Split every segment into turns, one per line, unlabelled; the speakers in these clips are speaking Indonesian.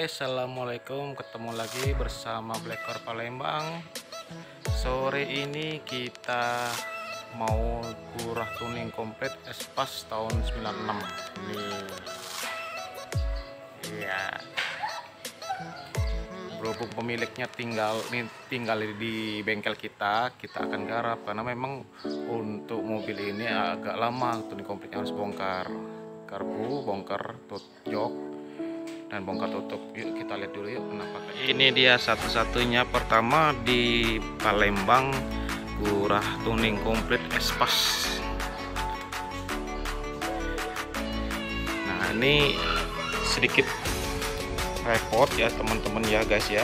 guys, assalamualaikum. Ketemu lagi bersama Blackor Palembang. Sore ini kita mau kurah tuning komplit Espas tahun 96 nih. Iya, berhubung pemiliknya tinggal di bengkel kita akan garap karena memang untuk mobil ini agak lama tuning komplitnya, harus bongkar karbu, bongkar jok dan bongkar tutup. Yuk kita lihat dulu yuk kenapa. Ini dia satu-satunya pertama di Palembang kurah tuning komplit Espas. Nah, ini sedikit repot ya teman-teman ya guys ya,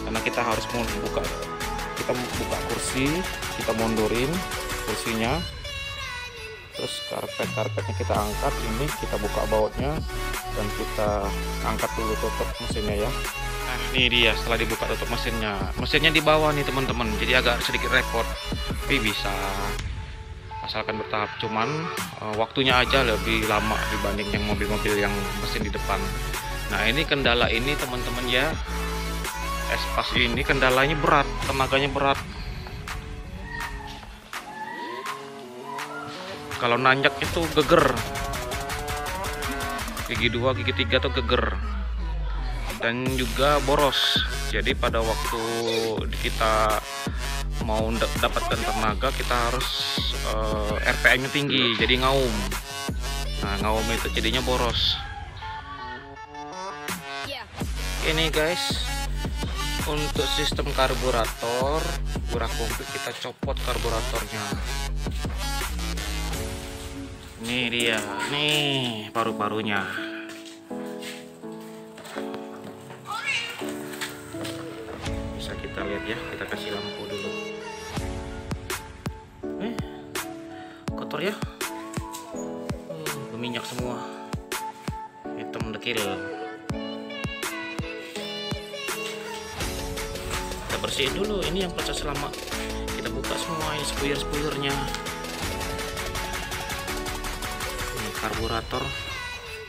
karena kita harus buka kursi, kita mundurin kursinya, terus karpetnya kita angkat, ini kita buka bautnya dan kita angkat dulu tutup mesinnya ya. Nah ini dia setelah dibuka tutup mesinnya di bawah nih teman-teman, jadi agak sedikit repot tapi bisa asalkan bertahap, cuman waktunya aja lebih lama dibanding yang mobil-mobil yang mesin di depan. Nah ini kendala ini teman-teman ya, Espas ini kendalanya berat, tenaganya berat. Kalau nanjak itu geger, gigi 2 gigi 3 tuh geger dan juga boros. Jadi pada waktu kita mau dapatkan tenaga kita harus RPM nya tinggi, jadi ngaum. Nah ngaum itu jadinya boros. Ini guys, untuk sistem karburator kurang komplit, kita copot karburatornya. Ini dia, nih paru-parunya. Bisa kita lihat ya, kita kasih lampu dulu. Kotor ya, berminyak semua, hitam dekil. Kita bersihin dulu, ini yang proses lama. Kita buka semua ini spoiler-spoilernya. Karburator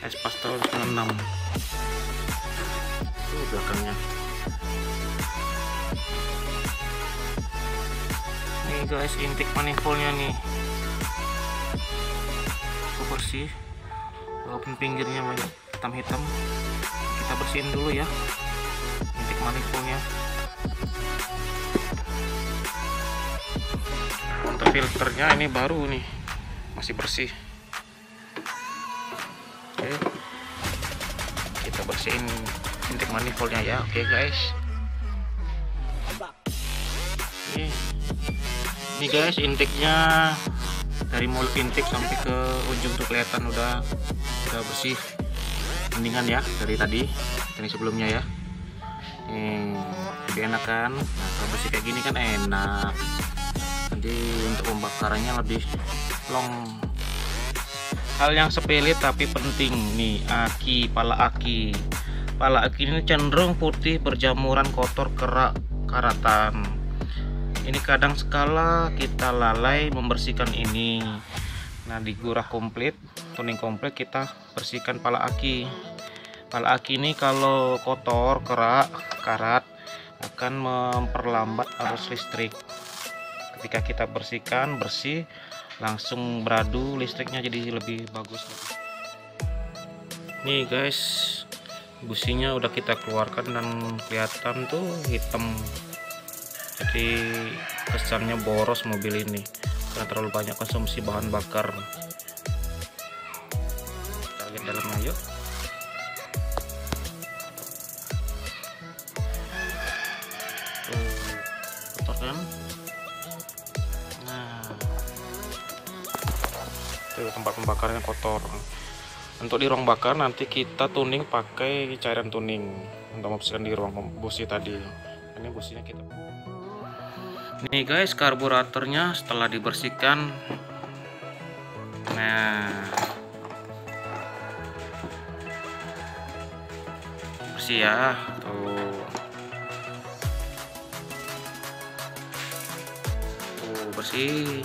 Espas tahun 96 tuh belakangnya. Nih guys, intake manifoldnya nih bersih, walaupun pinggirnya banyak hitam-hitam. Kita bersihin dulu ya intake manifoldnya. Untuk filternya ini baru nih, masih bersih. Oke, kita bersihin intake manifoldnya ya. Oke guys, ini guys intake-nya dari mulut intake sampai ke ujung tuh kelihatan udah bersih, mendingan ya dari tadi ini sebelumnya ya. Lebih enak kan. Nah, kalau bersih kayak gini kan enak, jadi untuk pembakarannya lebih long. Hal yang sepele tapi penting nih, pala aki ini cenderung putih, berjamuran, kotor, kerak, karatan. Ini kadang sekala kita lalai membersihkan ini. Nah di gurah komplit, tuning komplit, kita bersihkan pala aki. Pala aki ini kalau kotor, kerak, karat akan memperlambat arus listrik. Ketika kita bersihkan bersih, langsung beradu listriknya jadi lebih bagus. Nih guys, businya udah kita keluarkan dan kelihatan tuh hitam, jadi kesannya boros mobil ini karena terlalu banyak konsumsi bahan bakar. Kita lihat dalamnya yuk. Tuh kotor kan. Tempat pembakarannya kotor. Untuk di ruang bakar nanti kita tuning pakai cairan tuning untuk membersihkan di ruang busi tadi. Ini businya kita. Nih guys, karburatornya setelah dibersihkan. Nah, bersih ya. Tuh bersih.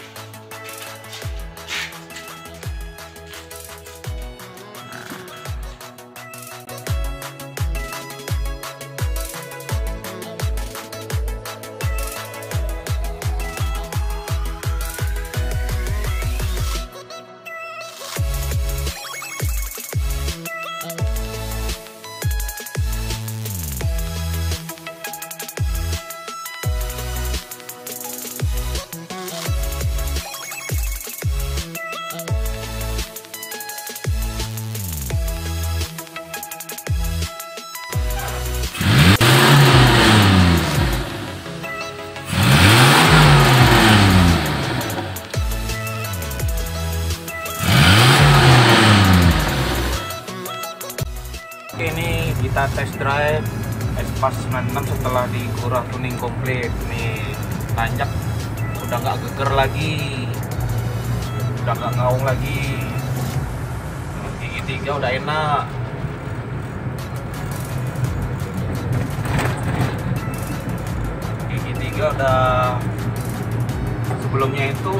kita test drive Espas 96 setelah digurah tuning komplit. Nih tanjak udah nggak geger lagi, udah nggak ngaung lagi, gigi 3 udah enak. Gigi 3 udah, sebelumnya itu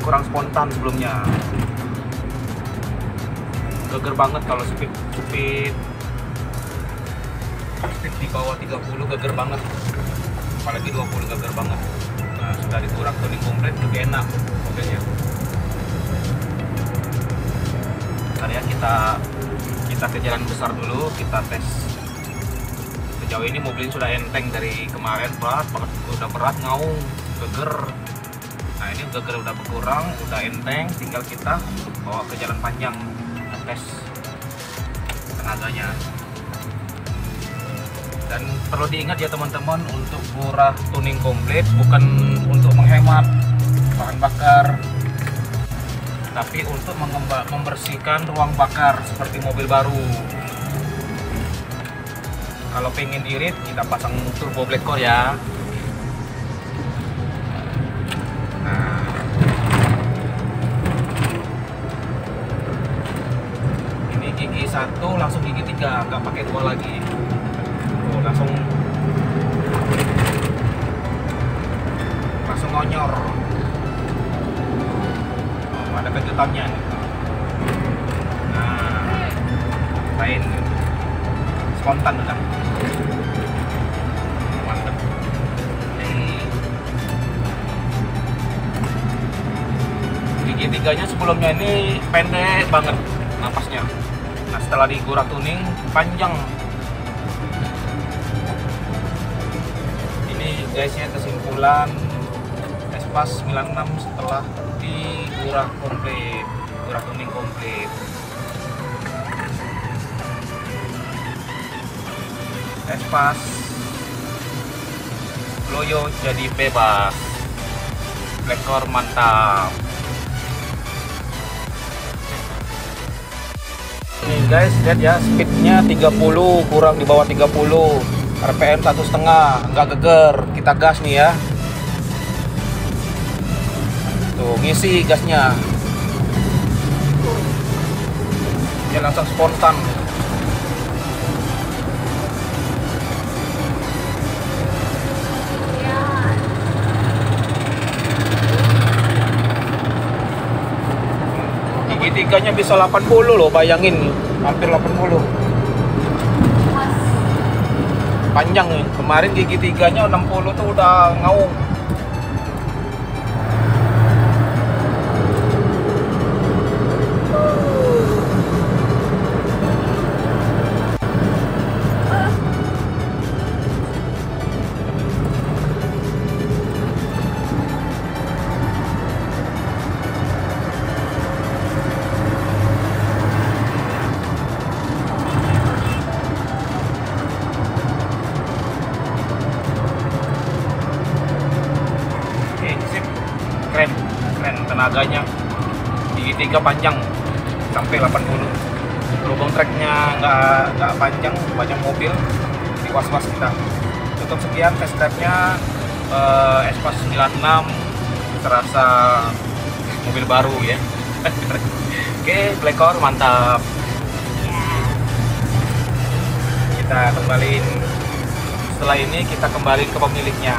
kurang spontan, sebelumnya geger banget kalau speed di bawah 30 geger banget, apalagi 20 geger banget. Nah, sudah dikurak tuning komplit lebih enak mobilnya. Ntar ya, kita ke jalan besar dulu, kita tes. Sejauh ini mobil ini sudah enteng dari kemarin, berat banget, udah berat, ngaung, geger. Nah ini geger udah berkurang, udah enteng, tinggal kita bawa ke jalan panjang, tes tenaganya. Dan perlu diingat ya teman-teman, untuk murah tuning komplit bukan untuk menghemat bahan bakar, tapi untuk membersihkan ruang bakar seperti mobil baru. Kalau pengen irit, kita pasang turbo black core ya. Nah, ini gigi 1 langsung gigi 3, nggak pakai 2 lagi. Langsung ngonyor. Oh, ada kejutannya nih. Nah, lain spontan udah. Mantep. Gigi 3-nya sebelumnya ini pendek banget napasnya. Nah, setelah digurak tuning panjang. Guys ya, kesimpulan Espas 96 setelah digurak komplit, gurak tuning komplit. Espas loyo jadi bebas, black core mantap. Nih guys, lihat ya, speednya 30, kurang di bawah 30. RPM 1,5, nggak geger. Kita gas nih ya. Tuh, ngisi gasnya. Dia langsung spontan. Gigi 3-nya bisa 80 loh, bayangin. Hampir 80. Panjang nih, kemarin gigi 3-nya 60 tuh udah ngaung. Keren tenaganya. Gigi 3 panjang sampai 80. Lubang treknya nggak panjang, banyak mobil, di was-was kita. Cukup sekian test drive-nya Espas 96, terasa mobil baru ya. Oke, black core mantap. Kita kembaliin, setelah ini kita kembali ke pemiliknya.